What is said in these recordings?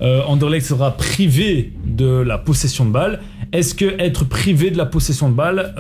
Anderlecht sera privé de la possession de balle. Est-ce que être privé de la possession de balle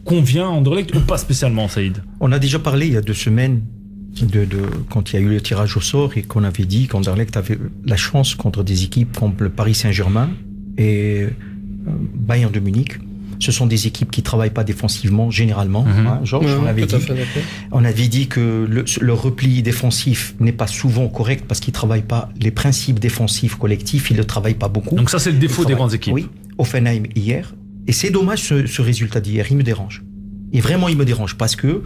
convient à Anderlecht ou pas spécialement, Saïd? On a déjà parlé il y a 2 semaines quand il y a eu le tirage au sort et qu'on avait dit qu'Anderlecht avait la chance contre des équipes comme le Paris Saint-Germain et Bayern de Munich. Ce sont des équipes qui travaillent pas défensivement généralement. Georges, on avait dit que le repli défensif n'est pas souvent correct parce qu'ils travaillent pas les principes défensifs collectifs, ils le travaillent pas beaucoup. Donc ça c'est le défaut des grandes équipes. Oui, Hoffenheim hier, et c'est dommage ce résultat d'hier, il me dérange. Et vraiment il me dérange parce que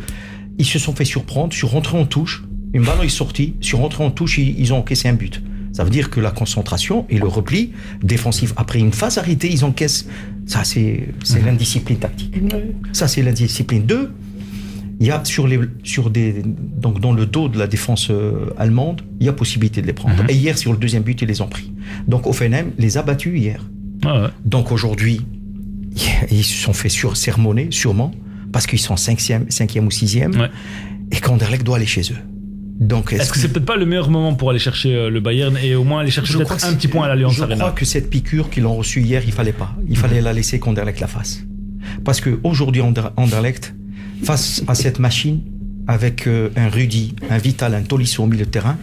ils se sont fait surprendre sur rentrée en touche, une balle est sortie, sur rentrée en touche ils ont encaissé un but. Ça veut dire que la concentration et le repli défensif, après une phase arrêtée, ils encaissent. Ça, c'est l'indiscipline tactique. Ça, c'est l'indiscipline. 2, il y a donc dans le dos de la défense allemande, il y a possibilité de les prendre. Et hier, sur le deuxième but, ils les ont pris. Donc, Hoffenheim les a battus hier. Donc, aujourd'hui, ils se sont fait sermonner, sûrement, parce qu'ils sont 5e ou 6e, et qu'Anderlecht doit aller chez eux. Donc, est-ce que c'est peut-être pas le meilleur moment pour aller chercher le Bayern et au moins aller chercher peut-être un petit point à l'Allianz Arena? Je crois que cette piqûre qu'ils ont reçue hier, il fallait pas. Il fallait la laisser qu'Anderlecht la fasse. Parce que aujourd'hui, Anderlecht, face à cette machine, avec un Rudy, un Vital, un Tolisso au milieu de terrain,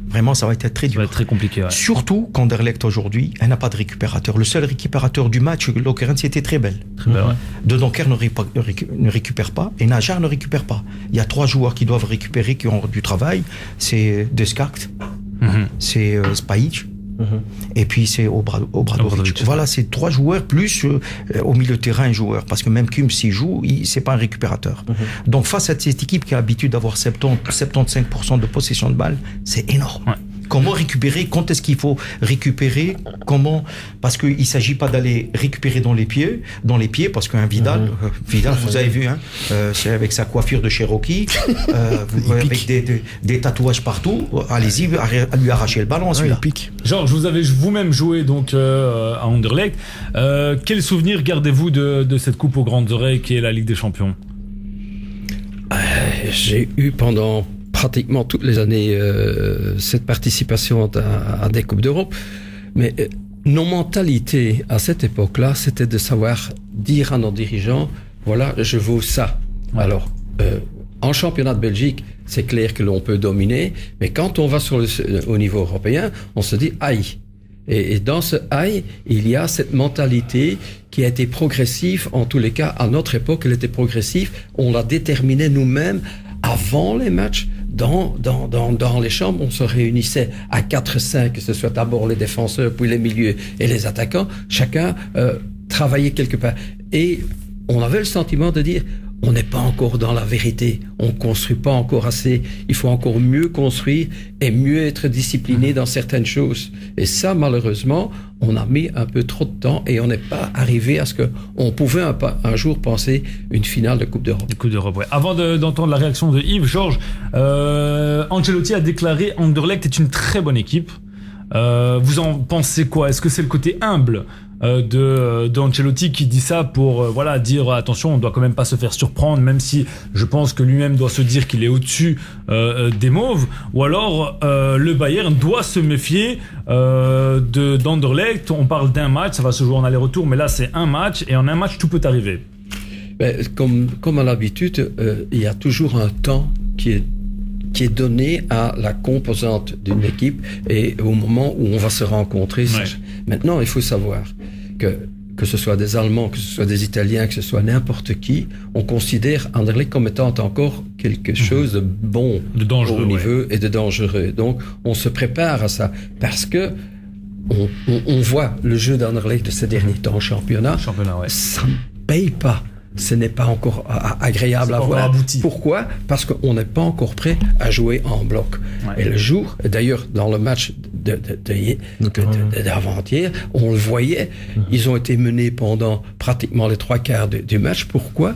vraiment, ça va être très dur. Ça va être très compliqué. Surtout qu'Anderlecht aujourd'hui, elle n'a pas de récupérateur. Le seul récupérateur du match, Lokeren, c'était très belle. De Donker ne récupère pas et Najar ne récupère pas. Il y a 3 joueurs qui doivent récupérer, qui ont du travail. C'est Descartes, c'est Spajic. Et puis c'est Obradovic. Voilà, c'est 3 joueurs plus au milieu de terrain un joueur. Parce que même Kuhn, s'il joue, c'est pas un récupérateur. Donc face à cette équipe qui a l'habitude d'avoir 75% de possession de balle, c'est énorme. Comment récupérer? Quand est-ce qu'il faut récupérer? Comment? Parce qu'il ne s'agit pas d'aller récupérer dans les pieds, parce qu'un Vidal, vous avez vu, c'est avec sa coiffure de Cherokee, avec des tatouages partout. Allez-y, à lui arracher le ballon, celui-là. Georges, vous avez vous-même joué donc à Anderlecht. Quel souvenir gardez-vous de cette coupe aux grandes oreilles qui est la Ligue des Champions? J'ai eu pendant pratiquement toutes les années cette participation à des Coupes d'Europe, mais nos mentalités à cette époque-là, c'était de savoir dire à nos dirigeants, voilà, je vaux ça. Alors, en championnat de Belgique, c'est clair que l'on peut dominer, mais quand on va au niveau européen, on se dit aïe. Et dans ce aïe, il y a cette mentalité qui a été progressive, en tous les cas, à notre époque, elle était progressive, on la déterminait nous-mêmes avant les matchs. Dans les chambres, on se réunissait à 4-5, que ce soit d'abord les défenseurs, puis les milieux et les attaquants. Chacun travaillait quelque part. Et on avait le sentiment de dire, on n'est pas encore dans la vérité, on construit pas encore assez, il faut encore mieux construire et mieux être discipliné dans certaines choses. Et ça, malheureusement, on a mis un peu trop de temps et on n'est pas arrivé à ce qu'on pouvait un jour penser une finale de Coupe d'Europe. Coupe d'Europe, ouais. Avant d'entendre la réaction de Yves, Georges, Ancelotti a déclaré Anderlecht est une très bonne équipe. Vous en pensez quoi? Est-ce que c'est le côté humble de Ancelotti qui dit ça pour dire attention, on doit quand même pas se faire surprendre, même si je pense que lui-même doit se dire qu'il est au-dessus des Mauves, ou alors le Bayern doit se méfier d'Anderlecht? On parle d'un match, ça va se jouer en aller-retour, mais là c'est un match et en un match tout peut arriver. Comme à l'habitude, il y a toujours un temps qui est donné à la composante d'une équipe et au moment où on va se rencontrer. Maintenant, il faut savoir que ce soit des Allemands, que ce soit des Italiens, que ce soit n'importe qui, on considère Anderlecht comme étant encore quelque chose de bon, de dangereux, au niveau et de dangereux. Donc, on se prépare à ça parce que on voit le jeu d'Anderlecht de ces derniers temps en championnat. Ça ne paye pas. Ce n'est pas encore agréable à voir. Pourquoi? Parce qu'on n'est pas encore prêt à jouer en bloc. Et le jour, d'ailleurs, dans le match d'avant-hier, on le voyait, ils ont été menés pendant pratiquement les 3/4 du match. Pourquoi?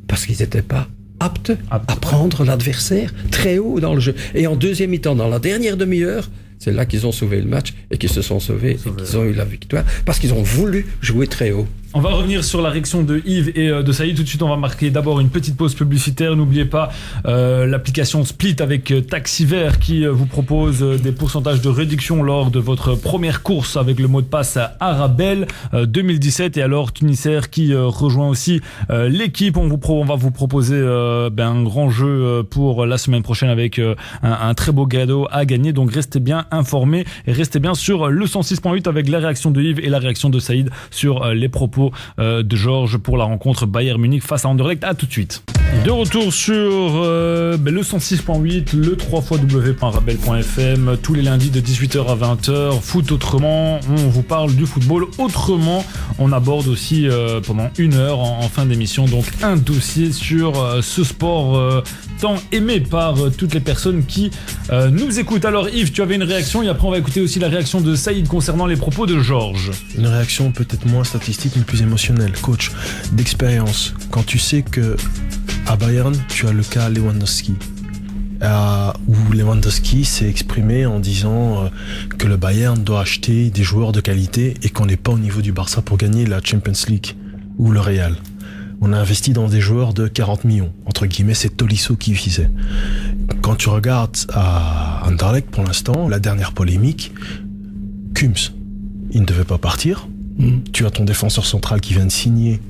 Parce qu'ils n'étaient pas aptes à prendre l'adversaire très haut dans le jeu. Et en deuxième mi-temps, dans la dernière demi-heure, c'est là qu'ils ont sauvé le match et qu'ils se sont sauvés et qu'ils ont eu la victoire parce qu'ils ont voulu jouer très haut. On va revenir sur la réaction de Yves et de Saïd. Tout de suite, on va marquer d'abord une petite pause publicitaire. N'oubliez pas l'application Split avec Taxiver qui vous propose des pourcentages de réduction lors de votre première course avec le mot de passe Arabelle 2017. Et alors, Tunisair qui rejoint aussi l'équipe. On va vous proposer un grand jeu pour la semaine prochaine avec un très beau cadeau à gagner. Donc, restez bien informés et restez bien sur le 106.8 avec la réaction de Yves et la réaction de Saïd sur les propos de Georges pour la rencontre Bayern Munich face à Anderlecht. À tout de suite. De retour sur le 106.8, le 3xw.rabel.fm, tous les lundis de 18h à 20h. Foot autrement, on vous parle du football autrement. On aborde aussi pendant une heure en fin d'émission donc un dossier sur ce sport tant aimé par toutes les personnes qui nous écoutent. Alors Yves, tu avais une réaction et après on va écouter aussi la réaction de Saïd concernant les propos de Georges. Une réaction peut-être moins statistique mais plus émotionnelle, coach, d'expérience. Quand tu sais que à Bayern, tu as le cas Lewandowski, où Lewandowski s'est exprimé en disant que le Bayern doit acheter des joueurs de qualité et qu'on n'est pas au niveau du Barça pour gagner la Champions League ou le Real. On a investi dans des joueurs de 40 millions. Entre guillemets, c'est Tolisso qui visait. Quand tu regardes à Anderlecht, pour l'instant, la dernière polémique, Kums, il ne devait pas partir. Tu as ton défenseur central qui vient de signer,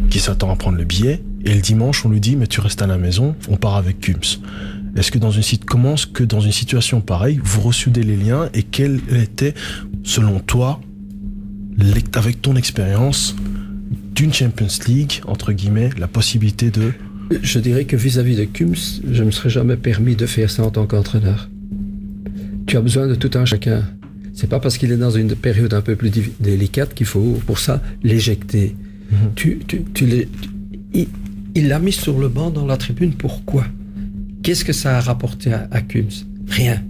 qui s'attend à prendre le billet, et le dimanche, on lui dit, mais tu restes à la maison, on part avec Kums. Est-ce que dans une situation pareille, vous ressoudez les liens, et quelle était, selon toi, avec ton expérience, d'une Champions League, entre guillemets, la possibilité de... Je dirais que vis-à-vis de Kums, je ne me serais jamais permis de faire ça en tant qu'entraîneur. Tu as besoin de tout un chacun. C'est pas parce qu'il est dans une période un peu plus délicate qu'il faut, pour ça, l'éjecter. Il l'a mis sur le banc dans la tribune, pourquoi? Qu'est-ce que ça a rapporté à Kums? Rien.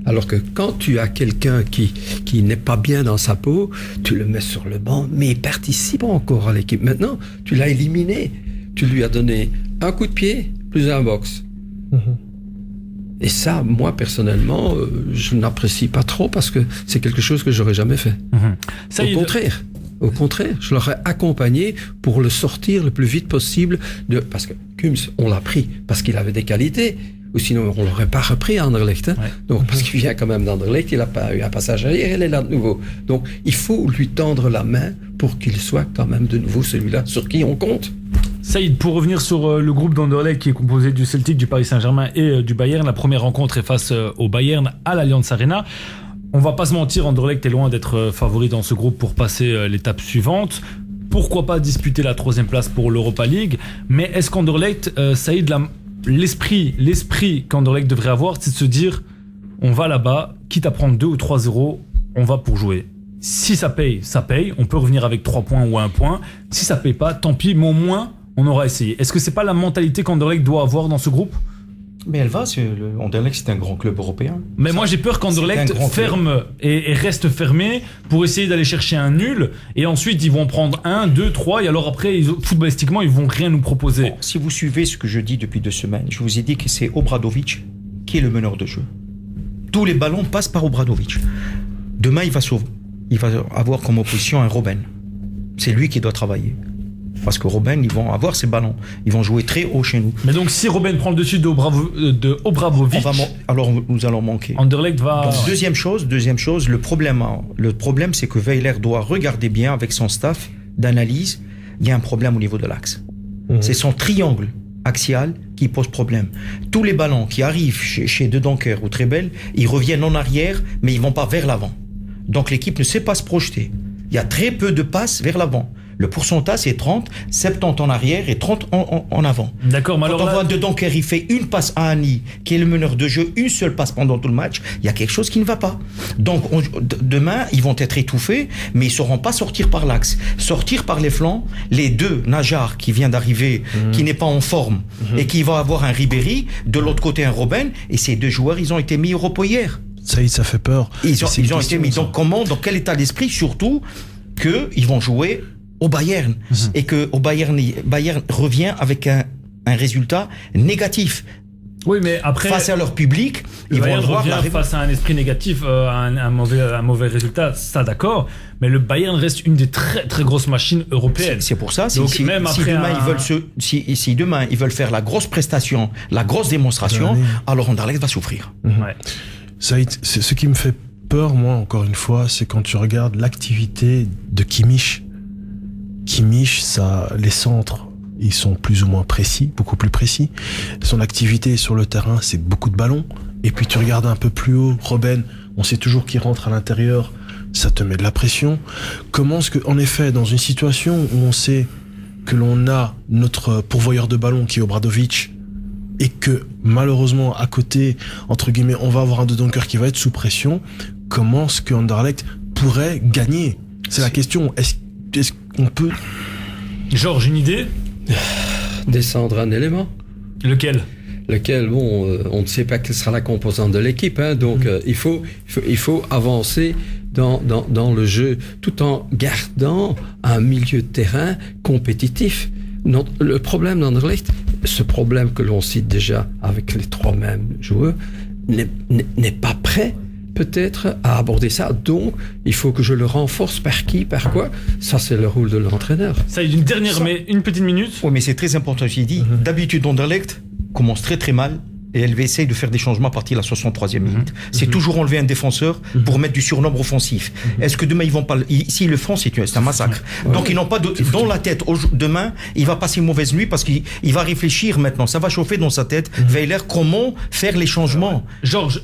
Alors que quand tu as quelqu'un qui n'est pas bien dans sa peau, tu le mets sur le banc, mais il participe encore à l'équipe. Maintenant, tu l'as éliminé. Tu lui as donné un coup de pied plus un box. Et ça, moi, personnellement, je n'apprécie pas trop parce que c'est quelque chose que j'aurais jamais fait. Au contraire, je l'aurais accompagné pour le sortir le plus vite possible parce que Kums, on l'a pris parce qu'il avait des qualités. Ou sinon, on l'aurait pas repris à Anderlecht. Hein. Ouais. Donc, parce qu'il vient quand même d'Anderlecht, il n'a pas eu un passage arrière, il est là de nouveau. Donc, il faut lui tendre la main pour qu'il soit quand même de nouveau celui-là sur qui on compte. Saïd, pour revenir sur le groupe d'Anderlecht qui est composé du Celtic, du Paris Saint-Germain et du Bayern, la première rencontre est face au Bayern à l'Allianz Arena. On va pas se mentir, Anderlecht est loin d'être favori dans ce groupe pour passer l'étape suivante. Pourquoi pas disputer la 3e place pour l'Europa League? Mais est-ce qu'Anderlecht, Saïd, l'esprit qu'Anderlecht devrait avoir, c'est de se dire on va là-bas, quitte à prendre 2 ou 3-0, on va pour jouer. Si ça paye, ça paye. On peut revenir avec 3 points ou 1 point. Si ça paye pas, tant pis, mais au moins, on aura essayé. Est-ce que c'est pas la mentalité qu'Anderlecht doit avoir dans ce groupe? Mais elle va, Anderlecht c'est un grand club européen. Mais moi j'ai peur qu'Anderlecht ferme et reste fermé pour essayer d'aller chercher un nul et ensuite ils vont prendre 1, 2, 3 et alors après footballistiquement ils vont rien nous proposer. Bon, si vous suivez ce que je dis depuis 2 semaines, je vous ai dit que c'est Obradovic qui est le meneur de jeu. Tous les ballons passent par Obradovic. Demain il va avoir comme opposition un Robben. C'est lui qui doit travailler. Parce que Robben, ils vont avoir ces ballons. Ils vont jouer très haut chez nous. Mais donc, si Robben prend le dessus de Obradovic, alors nous allons manquer. Anderlecht va... Donc, deuxième chose, le problème, c'est que Weiler doit regarder bien avec son staff d'analyse. Il y a un problème au niveau de l'axe. C'est son triangle axial qui pose problème. Tous les ballons qui arrivent chez De Donker ou Trebel, ils reviennent en arrière, mais ils vont pas vers l'avant. Donc, l'équipe ne sait pas se projeter. Il y a très peu de passes vers l'avant. Le pourcentage, c'est 30, 70 en arrière et 30 en avant. D'accord, mais quand alors on voit De Donker, il fait une passe à Annie, qui est le meneur de jeu, une seule passe pendant tout le match, il y a quelque chose qui ne va pas. Donc, demain, ils vont être étouffés, mais ils ne sauront pas sortir par l'axe. Sortir par les flancs, les deux, Najar, qui vient d'arriver, qui n'est pas en forme, et qui va avoir un Ribéry, de l'autre côté un Robben, et ces 2 joueurs, ils ont été mis au repos hier. Ça fait peur. Ils ont été mis. Donc, dans quel état d'esprit, surtout, qu'ils vont jouer au Bayern et que au Bayern revient avec un résultat négatif. Oui, mais après, face à leur public, le ils vont Bayern voir revient face à un esprit négatif, un mauvais résultat, ça d'accord. Mais le Bayern reste une des très très grosses machines européennes. C'est pour ça. Donc, Si même si après demain si demain ils veulent faire la grosse prestation, la grosse démonstration, alors Anderlecht va souffrir. Ouais. Saïd, c'est ce qui me fait peur, moi, encore une fois, c'est quand tu regardes l'activité de Kimmich. Kimmich, les centres, ils sont plus ou moins précis, beaucoup plus précis. Son activité sur le terrain, c'est beaucoup de ballons. Et puis tu regardes un peu plus haut, Robben, on sait toujours qu'il rentre à l'intérieur, ça te met de la pression. Comment est-ce que, en effet, dans une situation où on sait que l'on a notre pourvoyeur de ballon qui est Obradovic, et que malheureusement à côté, entre guillemets, on va avoir un De Donker qui va être sous pression, comment est-ce que Anderlecht pourrait gagner? C'est la question. Est-ce qu'on peut... Georges, une idée? Descendre un élément. Lequel, bon, on ne sait pas quelle sera la composante de l'équipe, hein, donc il faut avancer dans le jeu tout en gardant un milieu de terrain compétitif. Le problème d'Anderlecht, ce problème que l'on cite déjà avec les 3 mêmes joueurs, n'est pas prêt peut-être à aborder ça. Donc, il faut que je le renforce par qui, par quoi. Ça, c'est le rôle de l'entraîneur. Ça, une dernière, mais une petite minute. Oui, mais c'est très important ce qu'il dit. D'habitude, Anderlecht commence très très mal. Et elle va essayer de faire des changements à partir de la 63e minute. C'est toujours enlever un défenseur pour mettre du surnombre offensif. Est-ce que demain ils vont pas s'ils le font, c'est un massacre. Donc ils n'ont pas dans la tête demain, il va passer une mauvaise nuit parce qu'il va réfléchir maintenant, ça va chauffer dans sa tête. Weiler, comment faire les changements. Georges,